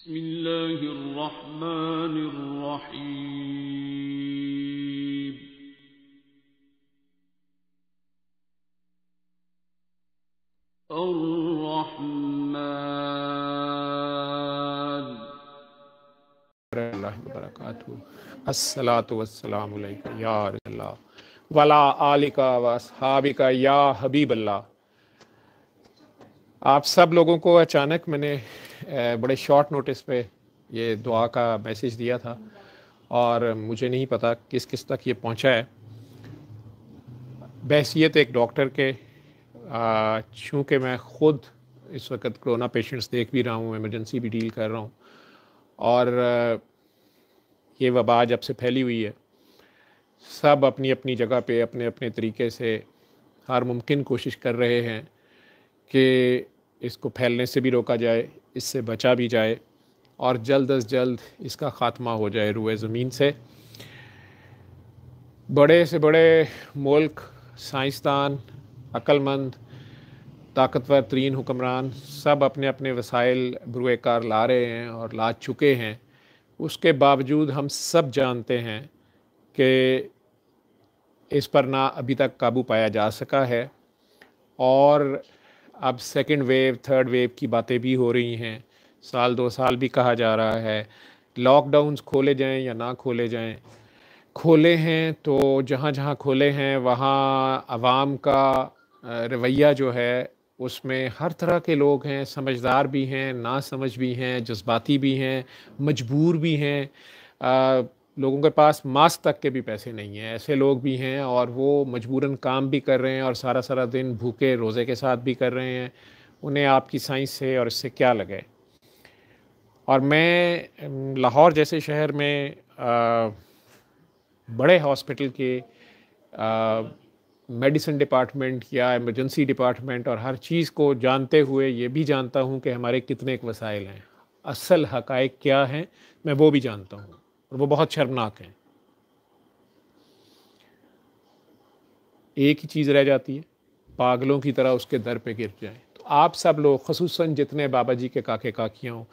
بسم الله الرحمن الرحيم. الرحمن. اللہ وبرکاتہ. الصلاۃ والسلام علیکہ یا رسول اللہ ولا آلکا و اصحابکا یا حبیب اللہ. آپ سب لوگوں کو اچانک میں نے بڑے شارٹ نوٹس پہ یہ دعا کا میسیج دیا تھا اور مجھے نہیں پتا کس کس تک یہ پہنچا ہے. بحیثیت ایک ڈاکٹر کے چونکہ میں خود اس وقت کرونا پیشنٹس دیکھ بھی رہا ہوں، ایمرجنسی بھی ڈیل کر رہا ہوں، اور یہ وبا جب سے پھیلی ہوئی ہے سب اپنی اپنی جگہ پہ اپنے اپنے طریقے سے ہر ممکن کوشش کر رہے ہیں کہ اس کو پھیلنے سے بھی روکا جائے، اس سے بچا بھی جائے اور جلد از جلد اس کا خاتمہ ہو جائے روئے زمین سے. بڑے سے بڑے ملک، سائنسدان، عقل مند، طاقتور ترین حکمران سب اپنے اپنے وسائل بروئے کار لا رہے ہیں اور لا چکے ہیں. اس کے باوجود ہم سب جانتے ہیں کہ اس پر نہ ابھی تک قابو پایا جا سکا ہے، اور اب سیکنڈ ویو، تھرڈ ویو کی باتیں بھی ہو رہی ہیں. سال 2 سال بھی کہا جا رہا ہے لاک ڈاؤنز کھولے جائیں یا نہ کھولے جائیں. کھولے ہیں تو جہاں جہاں کھولے ہیں وہاں عوام کا رویہ جو ہے اس میں ہر طرح کے لوگ ہیں، سمجھدار بھی ہیں، نا سمجھ بھی ہیں، جذباتی بھی ہیں، مجبور بھی ہیں. لوگوں کے پاس ماسک تک کے بھی پیسے نہیں ہیں، ایسے لوگ بھی ہیں اور وہ مجبوراً کام بھی کر رہے ہیں اور سارا سارا دن بھوکے روزے کے ساتھ بھی کر رہے ہیں. انہیں آپ کی سائنس سے اور اس سے کیا لگے. اور میں لاہور جیسے شہر میں بڑے ہاسپٹل کے میڈیسن ڈپارٹمنٹ یا ایمرجنسی ڈپارٹمنٹ اور ہر چیز کو جانتے ہوئے یہ بھی جانتا ہوں کہ ہمارے کتنے ایک وسائل ہیں، اصل حقائق کیا ہیں میں وہ بھی جانتا ہوں، اور وہ بہت شرمناک ہیں. ایک ہی چیز رہ جاتی ہے، پاگلوں کی طرح اس کے در پہ گر جائیں. تو آپ سب لوگ خصوصاً جتنے بابا جی کے کاکے کاکیاں ہوں،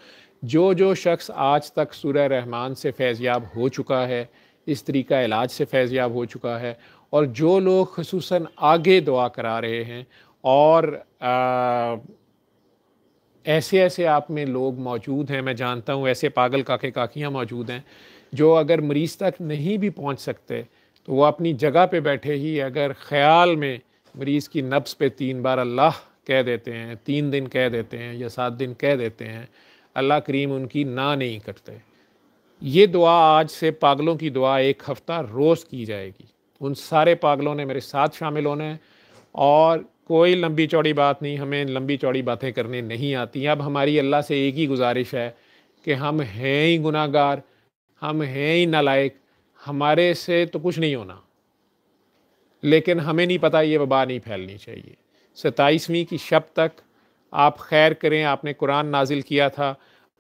جو شخص آج تک سورہ رحمان سے فیض یاب ہو چکا ہے، اس طریقہ علاج سے فیض یاب ہو چکا ہے، اور جو لوگ خصوصاً آگے دعا کرا رہے ہیں، اور ایسے آپ میں لوگ موجود ہیں، میں جانتا ہوں ایسے پاگل کاکے کاکیاں موجود ہیں جو اگر مریض تک نہیں بھی پہنچ سکتے تو وہ اپنی جگہ پہ بیٹھے ہی اگر خیال میں مریض کی نبض پہ 3 بار اللہ کہہ دیتے ہیں، 3 دن کہہ دیتے ہیں یا 7 دن کہہ دیتے ہیں، اللہ کریم ان کی نہ نہیں کرتے. یہ دعا آج سے پاگلوں کی دعا 1 ہفتہ روز کی جائے گی. ان سارے پاگلوں نے میرے ساتھ شامل ہونا ہے، اور کوئی لمبی چوڑی بات نہیں، ہمیں لمبی چوڑی باتیں کرنے نہیں آتی. اب ہماری اللہ سے ایک ہی گزارش ہے کہ ہم ہیں ہی گناہ گار، ہم ہیں ہی نالائق، ہمارے سے تو کچھ نہیں ہونا، لیکن ہمیں نہیں پتہ یہ وبا نہیں پھیلنی چاہیے. 27ویں کی شب تک آپ خیر کریں. آپ نے قرآن نازل کیا تھا،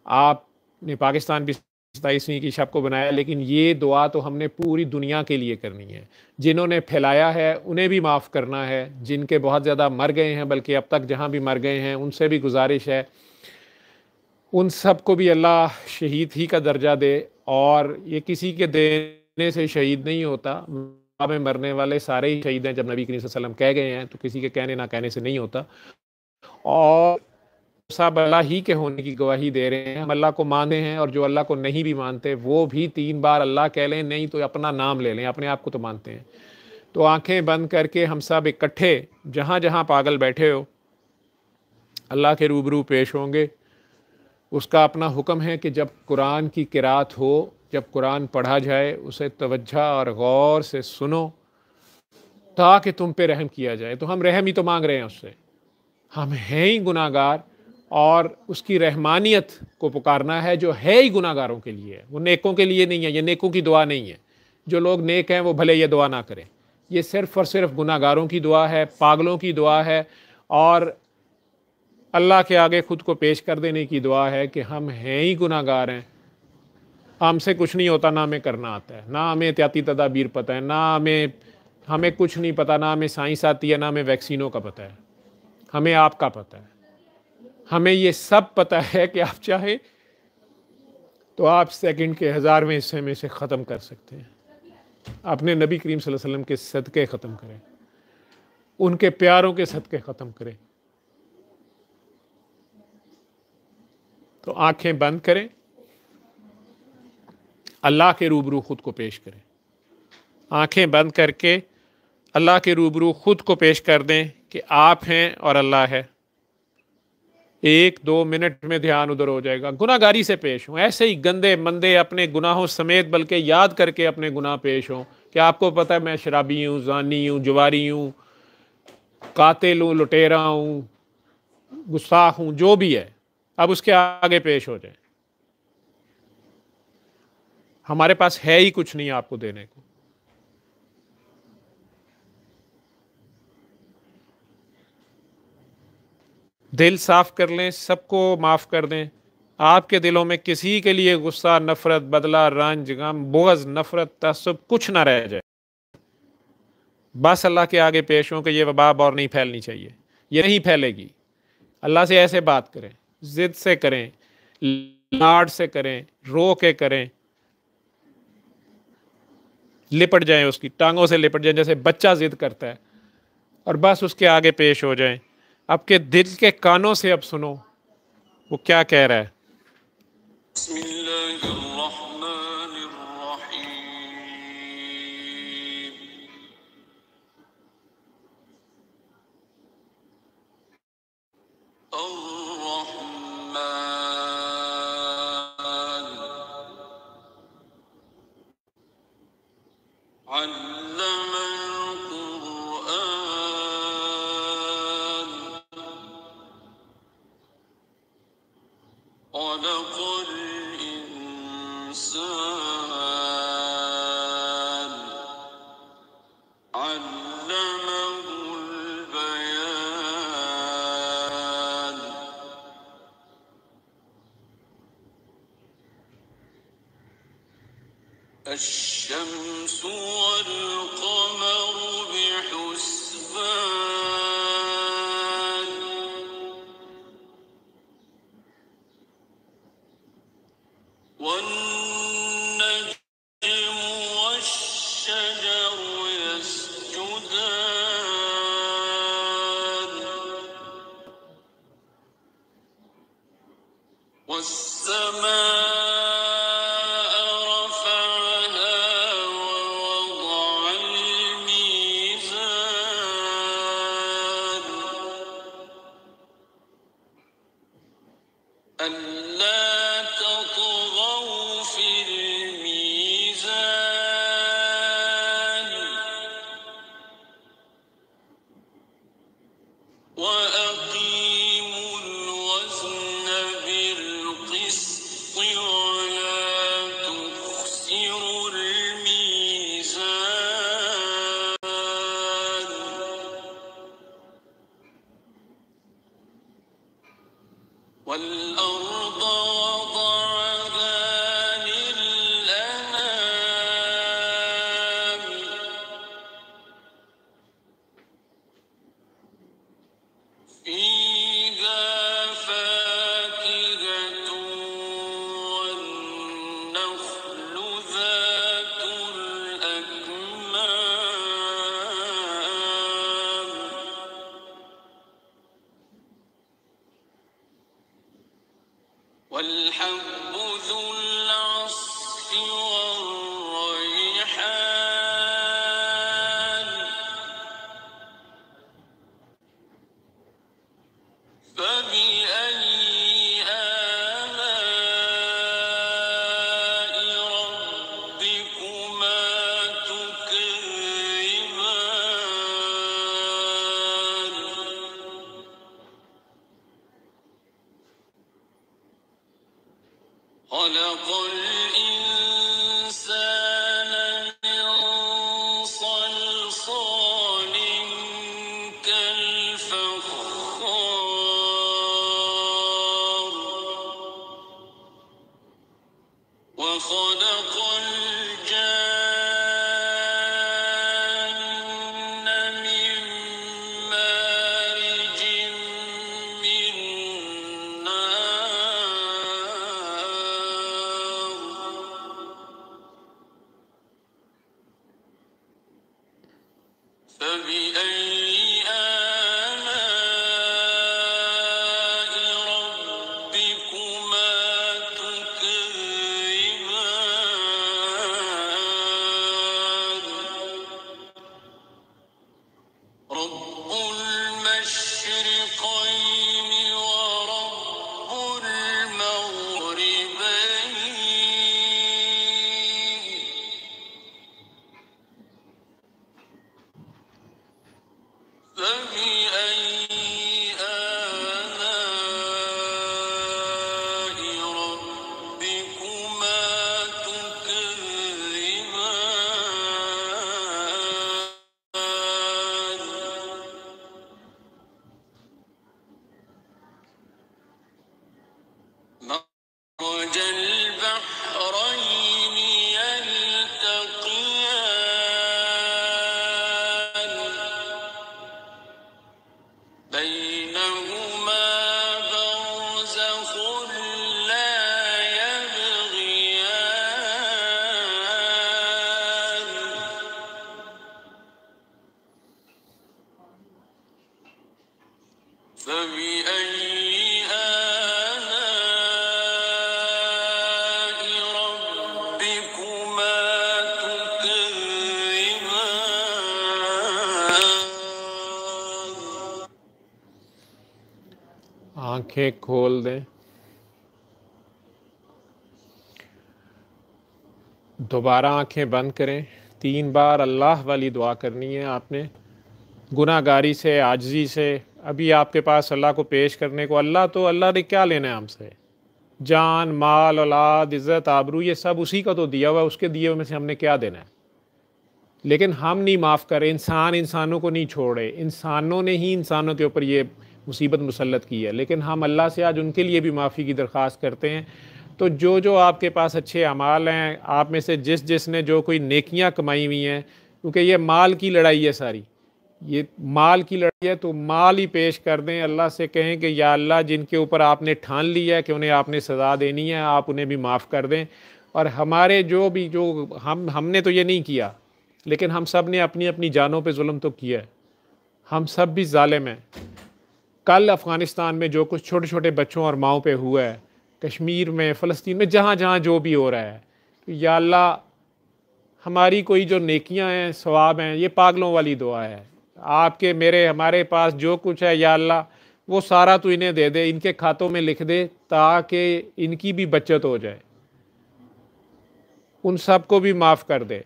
آپ نے پاکستان بھی 27ویں کی شب کو بنایا، لیکن یہ دعا تو ہم نے پوری دنیا کے لیے کرنی ہے. جنہوں نے پھیلایا ہے انہیں بھی معاف کرنا ہے، جن کے بہت زیادہ مر گئے ہیں، بلکہ اب تک جہاں بھی مر گئے ہیں ان سے بھی گزارش ہے ان سب کو بھی اللہ شہید ہی کا درجہ دے. اور یہ کسی کے دینے سے شہید نہیں ہوتا، میں مرنے والے سارے ہی شہید ہیں. جب نبی کریم صلی اللہ علیہ وسلم کہہ گئے ہیں تو کسی کے کہنے نہ کہنے سے نہیں ہوتا، اور سب اللہ ہی کے ہونے کی گواہی دے رہے ہیں. ہم اللہ کو مانتے ہیں، اور جو اللہ کو نہیں بھی مانتے وہ بھی 3 بار اللہ کہہ لیں، نہیں تو اپنا نام لے لیں، اپنے آپ کو تو مانتے ہیں. تو آنکھیں بند کر کے ہم سب اکٹھے جہاں جہاں پاگل بیٹھے ہو اللہ کے روبرو پیش ہوں گے. اس کا اپنا حکم ہے کہ جب قرآن کی قرات ہو، جب قرآن پڑھا جائے اسے توجہ اور غور سے سنو تاکہ تم پہ رحم کیا جائے. تو ہم رحم ہی تو مانگ رہے ہیں اس سے، ہم ہیں ہی گناہ گار، اور اس کی رحمانیت کو پکارنا ہے جو ہے ہی گناہ گاروں کے لیے ہے، وہ نیکوں کے لیے نہیں ہے. یہ نیکوں کی دعا نہیں ہے. جو لوگ نیک ہیں وہ بھلے یہ دعا نہ کریں. یہ صرف اور صرف گناہ گاروں کی دعا ہے، پاگلوں کی دعا ہے، اور اللہ کے آگے خود کو پیش کر دینے کی دعا ہے کہ ہم ہیں ہی گناہ گار ہیں، ہم سے کچھ نہیں ہوتا، نہ ہمیں کرنا آتا ہے، نہ ہمیں احتیاطی تدابیر پتہ ہے، نہ ہمیں کچھ نہیں پتہ، نہ ہمیں سائنس آتی ہے، نہ ہمیں ویکسینوں کا پتہ ہے. ہمیں آپ کا پتہ ہے. ہمیں یہ سب پتہ ہے کہ آپ چاہیں تو آپ سیکنڈ کے 1000ویں حصے میں اسے ختم کر سکتے ہیں. اپنے نبی کریم صلی اللہ علیہ وسلم کے صدقے ختم کریں, ان کے پیاروں کے صدقے ختم کریں. تو آنکھیں بند کریں, اللہ کے روبرو خود کو پیش کریں. آنکھیں بند کر کے اللہ کے روبرو خود کو پیش کر دیں کہ آپ ہیں اور اللہ ہے. 1-2 منٹ میں دھیان ادھر ہو جائے گا. گناہ گاری سے پیش ہوں, ایسے ہی گندے مندے اپنے گناہوں سمیت, بلکہ یاد کر کے اپنے گناہ پیش ہوں کہ آپ کو پتہ ہے میں شرابی ہوں, زانی ہوں, جواری ہوں, قاتل ہوں, لٹیرا ہوں, گستاخ ہوں, جو بھی ہے. اب اس کے آگے پیش ہو جائیں. ہمارے پاس ہے ہی کچھ نہیں آپ کو دینے کو. دل صاف کر لیں, سب کو معاف کر دیں. آپ کے دلوں میں کسی کے لیے غصہ, نفرت, بدلہ, رنج, غم, بغض, نفرت, تعصب کچھ نہ رہ جائے. بس اللہ کے آگے پیش ہوں کہ یہ وبا اور نہیں پھیلنی چاہیے, یہ نہیں پھیلے گی. اللہ سے ایسے بات کریں, ضد سے کریں, لاڈ سے کریں, رو کے کریں, لپٹ جائیں, اس کی ٹانگوں سے لپٹ جائیں جیسے بچہ ضد کرتا ہے, اور بس اس کے آگے پیش ہو جائیں. آپ کے دل کے کانوں سے اب سنو وہ کیا کہہ رہا ہے. بسم اللہ الرحمن الرحیم. الرحمن علم القرآن خلق الإنسان علمه البيان. الشمس والقمر بحسبان والنجم والشجر يسجدان والسماء رفعها ووضع الميزان ألا تطغوا في الميزان وأقيموا الوزن بالقسط ولا تخسروا الميزان. والأرض وضعها للأنام فيها فاكهة والنخل ذات الأكمام والحب ذو العصف والريحان فبأي آلاء ربكما تكذبان. خلق الإنسان من صلصال كالفخار وخلق الجان من مارج من نار آنکھیں کھول دیں. دوبارہ آنکھیں بند کریں. 3 بار اللہ والی دعا کرنی ہے آپ نے، گناہ گاری سے، عاجزی سے. ابھی آپ کے پاس اللہ کو پیش کرنے کو، اللہ نے کیا لینا ہے ہم سے؟ جان، مال، اولاد، عزت، آبرو، یہ سب اسی کا تو دیا ہوا ہے. اس کے دیے ہوئے میں سے ہم نے کیا دینا ہے؟ لیکن ہم نہیں معاف کرے. انسانوں کو نہیں چھوڑے. انسانوں نے ہی انسانوں کے اوپر یہ مصیبت مسلط کی ہے، لیکن ہم اللہ سے آج ان کے لیے بھی معافی کی درخواست کرتے ہیں. تو جو آپ کے پاس اچھے اعمال ہیں، آپ میں سے جس نے جو کوئی نیکیاں کمائی ہوئی ہیں، کیونکہ یہ مال کی لڑائی ہے، ساری یہ مال کی لڑائی ہے، تو مال ہی پیش کر دیں. اللہ سے کہیں کہ یا اللہ، جن کے اوپر آپ نے ٹھان لیا ہے کہ انہیں آپ نے سزا دینی ہے، آپ انہیں بھی معاف کر دیں. اور ہمارے جو ہم نے تو یہ نہیں کیا، لیکن ہم سب نے اپنی اپنی جانوں پہ ظلم تو کیا ہے. ہم سب بھی ظالم ہیں. کل افغانستان میں جو کچھ چھوٹے چھوٹے بچوں اور ماؤں پہ ہوا ہے، کشمیر میں، فلسطین میں، جہاں جہاں جو بھی ہو رہا ہے، یا اللہ ہماری کوئی جو نیکیاں ہیں، ثواب ہیں، یہ پاگلوں والی دعا ہے. آپ کے ہمارے پاس جو کچھ ہے یا اللہ، وہ سارا تو انہیں دے دے، ان کے کھاتوں میں لکھ دے، تاکہ ان کی بھی بچت ہو جائے. ان سب کو بھی معاف کر دے.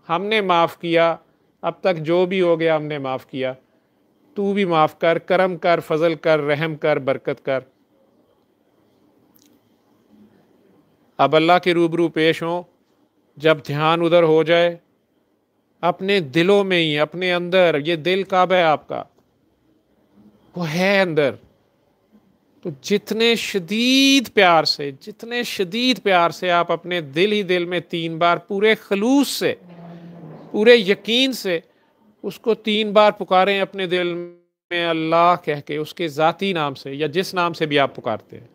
ہم نے معاف کیا، اب تک جو بھی ہو گیا ہم نے معاف کیا. تو بھی معاف کر، کرم کر، فضل کر، رحم کر، برکت کر. اب اللہ کے روبرو پیش ہوں. جب دھیان ادھر ہو جائے، اپنے دلوں میں ہی، اپنے اندر، یہ دل کعبہ ہے آپ کا، وہ ہے اندر. تو جتنے شدید پیار سے آپ اپنے دل میں 3 بار پورے خلوص سے، پورے یقین سے اس کو 3 بار پکاریں اپنے دل میں، اللہ کہہ کے، اس کے ذاتی نام سے یا جس نام سے بھی آپ پکارتے ہیں.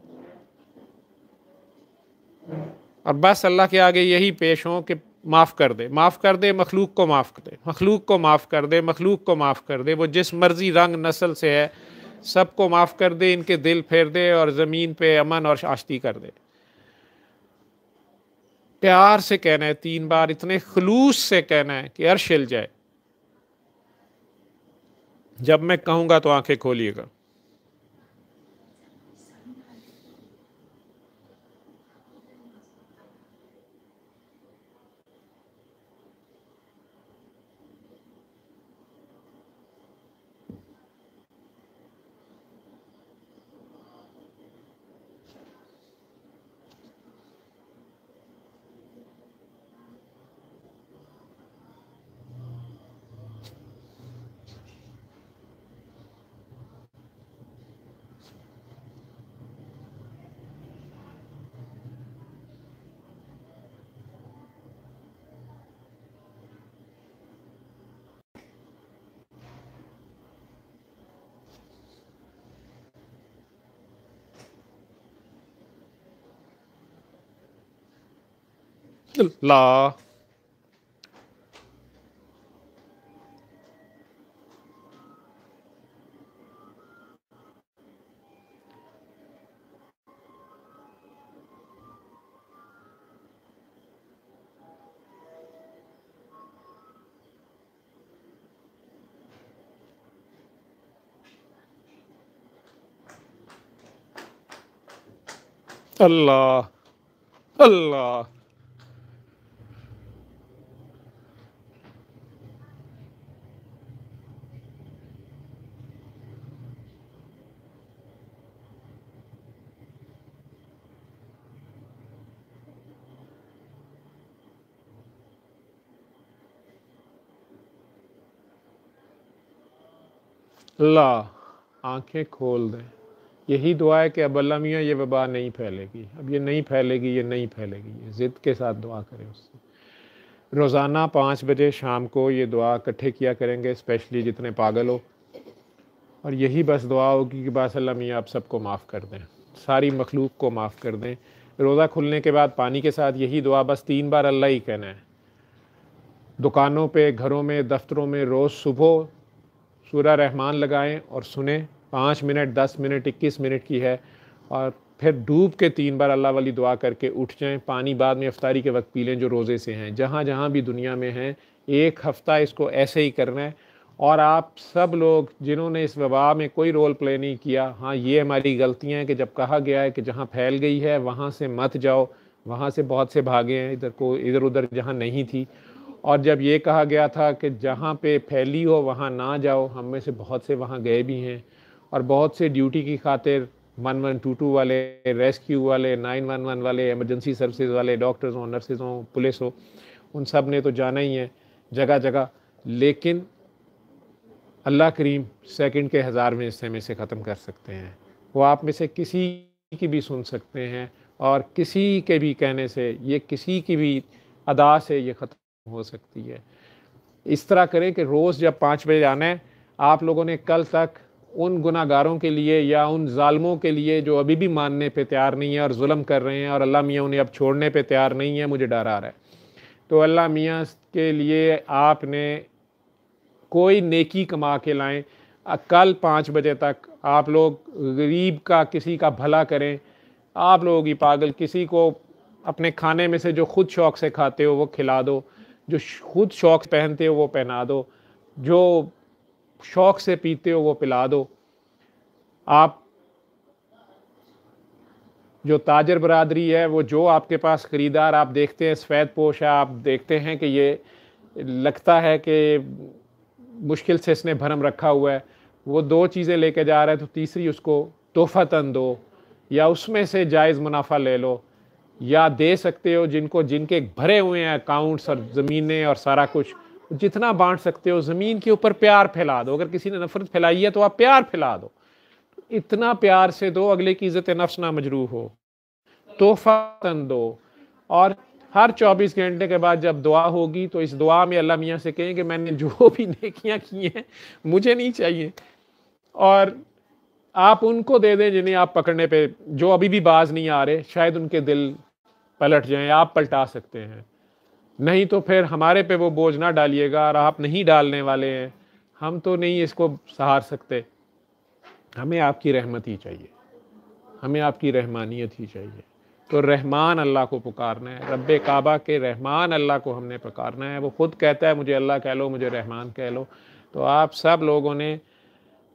اور بس اللہ کے آگے یہی پیش ہوں کہ معاف کر دے، معاف کر دے، مخلوق کو معاف کر دے، مخلوق کو معاف کر دے، مخلوق کو معاف کر دے. وہ جس مرضی رنگ نسل سے ہے، سب کو معاف کر دے، ان کے دل پھیر دے اور زمین پہ امن اور آشتی کر دے. پیار سے کہنا ہے 3 بار، اتنے خلوص سے کہنا ہے کہ عرش ہل جائے. جب میں کہوں گا تو آنکھیں کھولیے گا. اللہ اللہ اللہ اللہ. آنکھیں کھول دیں. یہی دعا ہے کہ اب اللہ میاں یہ وبا نہیں پھیلے گی، اب یہ نہیں پھیلے گی، یہ نہیں پھیلے گی. یہ ضد کے ساتھ دعا کریں اس سے. روزانہ 5 بجے شام کو یہ دعا اکٹھے کیا کریں گے، اسپیشلی جتنے پاگل ہو. اور یہی بس دعا ہوگی کہ بس اللہ میاں آپ سب کو معاف کر دیں، ساری مخلوق کو معاف کر دیں. روزہ کھلنے کے بعد پانی کے ساتھ یہی دعا بس 3 بار اللہ ہی کہنا ہے. دکانوں پہ، گھروں میں، دفتروں میں روز صبح سورہ رحمان لگائیں اور سنیں. 5 منٹ، 10 منٹ، 21 منٹ کی ہے. اور پھر ڈوب کے 3 بار اللہ والی دعا کر کے اٹھ جائیں. پانی بعد میں افطاری کے وقت پی لیں جو روزے سے ہیں. جہاں جہاں بھی دنیا میں ہیں، 1 ہفتہ اس کو ایسے ہی کرنا ہے. اور آپ سب لوگ جنہوں نے اس وبا میں کوئی رول پلے نہیں کیا، ہاں یہ ہماری غلطیاں ہیں کہ جب کہا گیا ہے کہ جہاں پھیل گئی ہے وہاں سے مت جاؤ، وہاں سے بہت سے بھاگے ہیں ادھر ادھر جہاں نہیں تھی، اور جب یہ کہا گیا تھا کہ جہاں پہ پھیلی ہو وہاں نہ جاؤ، ہم میں سے بہت سے وہاں گئے بھی ہیں، اور بہت سے ڈیوٹی کی خاطر 1122 والے، ریسکیو والے، 911 والے، ایمرجنسی سروسز والے، ڈاکٹرز ہوں، نرسز ہوں، پولیس ہو، ان سب نے تو جانا ہی ہے جگہ جگہ، لیکن اللہ کریم سیکنڈ کے 1000ویں حصے میں سے ختم کر سکتے ہیں۔ وہ آپ میں سے کسی کی بھی سن سکتے ہیں، اور کسی کے بھی کہنے سے، یہ کسی کی بھی ادا سے یہ ختم ہو سکتی ہے۔ اس طرح کریں کہ روز جب 5 بجے آنا ہے، آپ لوگوں نے کل تک ان گناہ گاروں کے لیے یا ان ظالموں کے لیے جو ابھی بھی ماننے پہ تیار نہیں ہے اور ظلم کر رہے ہیں، اور اللہ میاں انہیں اب چھوڑنے پہ تیار نہیں ہے، مجھے ڈر آ رہا ہے، تو اللہ میاں کے لیے آپ نے کوئی نیکی کما کے لائیں۔ کل 5 بجے تک آپ لوگ غریب کا، کسی کا بھلا کریں۔ آپ لوگ ہی پاگل، کسی کو اپنے کھانے میں سے جو خود شوق سے کھاتے ہو وہ کھلا دو، جو خود شوق سے پہنتے ہو وہ پہنا دو، جو شوق سے پیتے ہو وہ پلا دو۔ آپ جو تاجر برادری ہے، وہ جو آپ کے پاس خریدار آپ دیکھتے ہیں سفید پوش ہے، آپ دیکھتے ہیں کہ یہ لگتا ہے کہ مشکل سے اس نے بھرم رکھا ہوا ہے، وہ 2 چیزیں لے کے جا رہا ہے تو تیسری اس کو تحفتاً دو، یا اس میں سے جائز منافع لے لو، یا دے سکتے ہو جن کے بھرے ہوئے ہیں اکاؤنٹس اور زمینیں اور سارا کچھ، جتنا بانٹ سکتے ہو۔ زمین کے اوپر پیار پھیلا دو، اگر کسی نے نفرت پھیلائی ہے تو آپ پیار پھیلا دو، اتنا پیار سے دو اگلے کی عزت نفس نہ مجروح ہو، تحفتاً دو۔ اور ہر 24 گھنٹے کے بعد جب دعا ہوگی تو اس دعا میں اللہ میاں سے کہیں کہ میں نے جو بھی نیکیاں کی ہیں مجھے نہیں چاہیے، اور آپ ان کو دے دیں جنہیں آپ پکڑنے پہ، جو ابھی بھی باز نہیں آ رہے، شاید ان کے دل پلٹ جائیں، آپ پلٹا سکتے ہیں۔ نہیں تو پھر ہمارے پہ وہ بوجھ نہ ڈالیے گا، اور آپ نہیں ڈالنے والے ہیں، ہم تو نہیں اس کو سہار سکتے۔ ہمیں آپ کی رحمت ہی چاہیے، ہمیں آپ کی رحمانیت ہی چاہیے۔ تو رحمان اللہ کو پکارنا ہے، رب کعبہ کے رحمان اللہ کو ہم نے پکارنا ہے۔ وہ خود کہتا ہے مجھے اللہ کہہ لو، مجھے رحمان کہہ لو۔ تو آپ سب لوگوں نے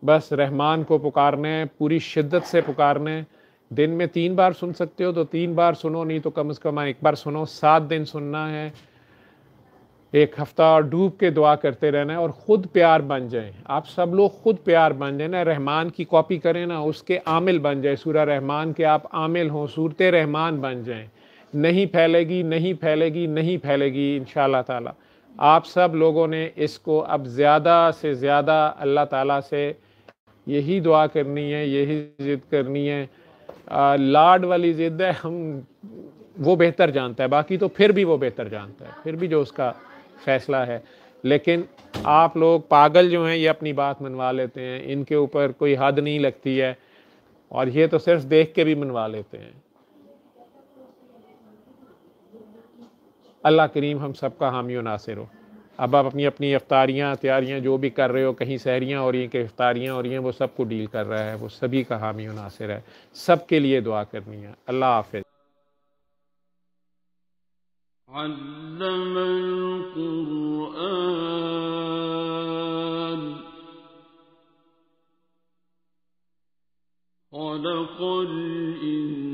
بس رحمان کو پکارنا ہے، پوری شدت سے پکارنا ہے۔ دن میں 3 بار سن سکتے ہو تو 3 بار سنو، نہیں تو کم از کم 1 بار سنو۔ 7 دن سننا ہے، 1 ہفتہ، اور ڈوب کے دعا کرتے رہنا ہے، اور خود پیار بن جائیں۔ آپ سب لوگ خود پیار بن جائیں نا، رحمان کی کاپی کریں نا، اس کے عامل بن جائیں، سورہ رحمان کے آپ عامل ہوں، صورت رحمان بن جائیں۔ نہیں پھیلے گی، نہیں پھیلے گی، نہیں پھیلے گی انشاءاللہ تعالی۔ آپ سب لوگوں نے اس کو اب زیادہ سے زیادہ اللہ تعالیٰ سے یہی دعا کرنی ہے، یہی ضد کرنی ہے۔ لاڈ والی ضد ہے، وہ بہتر جانتا ہے، باقی تو پھر بھی وہ بہتر جانتا ہے، پھر بھی جو اس کا فیصلہ ہے۔ لیکن آپ لوگ پاگل جو ہیں یہ اپنی بات منوا لیتے ہیں، ان کے اوپر کوئی حد نہیں لگتی ہے، اور یہ تو صرف دیکھ کے بھی منوا لیتے ہیں۔ اللہ کریم ہم سب کا حامی و ناصر ہو۔ اب آپ اپنی اپنی افطاریاں تیاریاں جو بھی کر رہے ہو، کہیں سحریاں ہو رہی ہیں کہ افطاریاں ہو رہی ہیں، وہ سب کو ڈیل کر رہا ہے، وہ سبھی کا حامی و ناصر ہے، سب کے لیے دعا کرنی ہے۔ اللہ حافظ۔ علم القرآن خلق الإنسان